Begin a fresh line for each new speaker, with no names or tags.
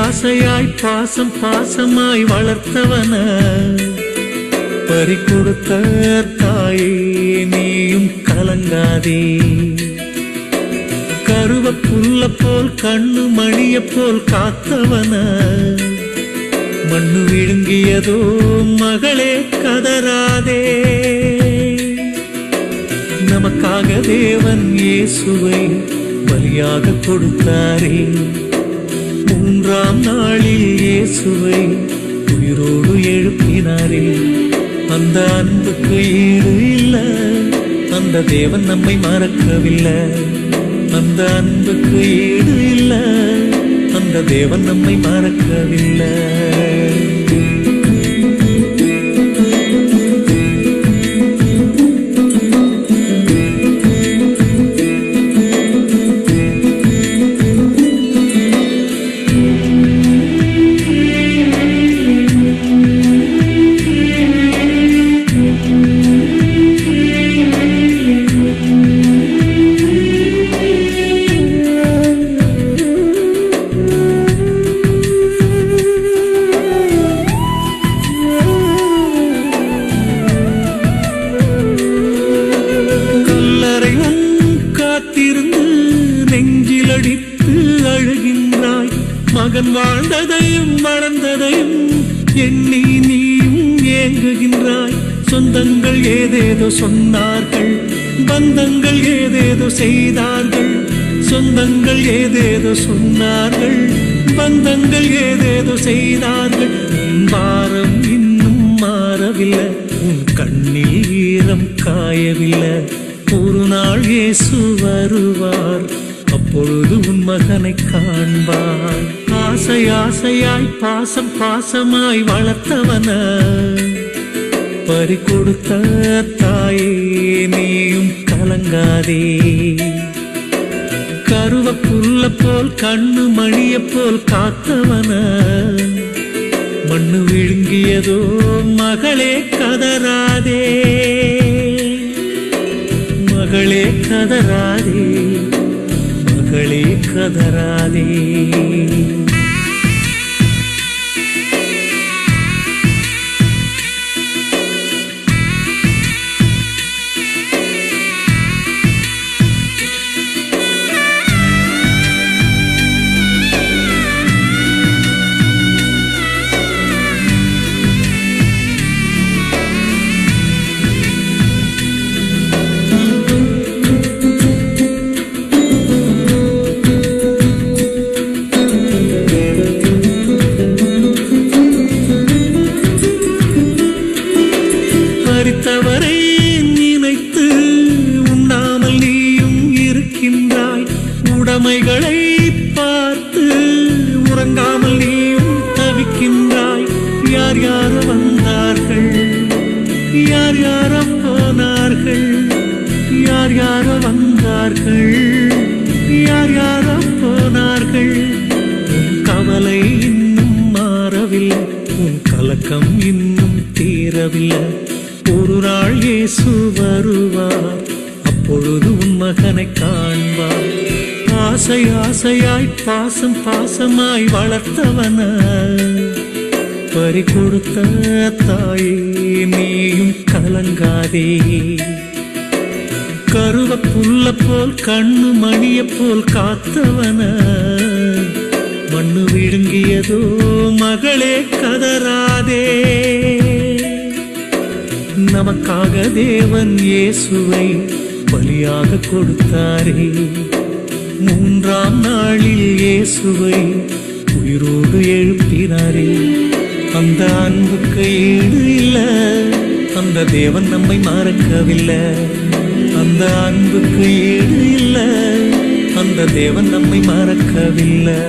ஆசையாய் பாசம் பாசமாய் வளர்த்தவன பறி கொடுத்த தாயே நீயும் கலங்காதே. கருவ புல்ல போல் கண்ணு மணிய போல் காத்தவன மண்ணு விழுங்கியதோ மகளே கதராதே. நமக்காக தேவன் இயேசுவை பலியாக கொடுத்தாரே. மூன்றாம் நாளில் இயேசுவை உயிரோடு எழுப்பினாரே. அந்த அன்புக்கு ஈடு இல்ல, அந்த தேவன் நம்மை மறக்கவில்லை. அந்த அன்புக்கு ஈடு இல்ல, அந்த தேவன் நம்மை மறக்கவில்லை. மகன் வாழ்ந்ததையும் வளர்ந்ததையும் எண்ணி நீயும் ஏங்குகின்றாய். சொந்தங்கள் ஏதேதோ சொன்னார்கள், பந்தங்கள் ஏதேதோ செய்தார்கள். சொந்தங்கள் ஏதேதோ சொன்னார்கள், பந்தங்கள் ஏதேதோ செய்தார்கள். பாரம் இன்னும் மாறவில்லை, உன் கண்ணில் ஈரம் காயவில்லை. ஒரு நாள் இயேசு வருவார், அப்பொழுது உன் மகனை காண்பாய். ஆசை ஆசையாய் பாசம் பாசமாய் வளர்த்தவன பறி கொடுத்த தாயே நீயும் கலங்காதே. கருவ புல்ல போல் கண்ணு மணிய போல் காத்தவன மண்ணு விழுங்கியதோ மகளே கதராதே. மகளே கதராதே, மகளே கதராதே. மரித்தவரை நினைத்து உண்ணாமல் நீயும் இருக்கின்றாய். உடைமைகளை பார்த்து உறங்காமல் நீயும் தவிக்கின்றாய். யார் யார வந்தார்கள், யார் யார போனார்கள். யார் யார வந்தார்கள், யார் யார போனார்கள். உன் கவலை இன்னும் மாறவில்லை, உன் கலக்கம் இன்னும் தீரவில்லை. ஒரு நாள் இயேசு வருவார், அப்பொழுது உன் மகனை காண்பார். ஆசை ஆசையாய் பாசம் பாசமாய் வளர்த்தவன பறி கொடுத்த தாயே நீயும் கலங்காதே. கருவ புல்ல போல் கண்ணு மணிய போல் காத்தவன மண்ணு விழுங்கியதோ மகளே கதராதே. நமக்காக தேவன் இயேசுவை பலியாக கொடுத்தாரே. மூன்றாம் நாளில் இயேசுவை உயிரோடு எழுப்பினாரே. அந்த அன்புக்கு ஈடு இல்ல, அந்த தேவன் நம்மை மறக்கவில்லை. அந்த அன்புக்கு ஈடு இல்ல, அந்த தேவன் நம்மை மறக்கவில்லை.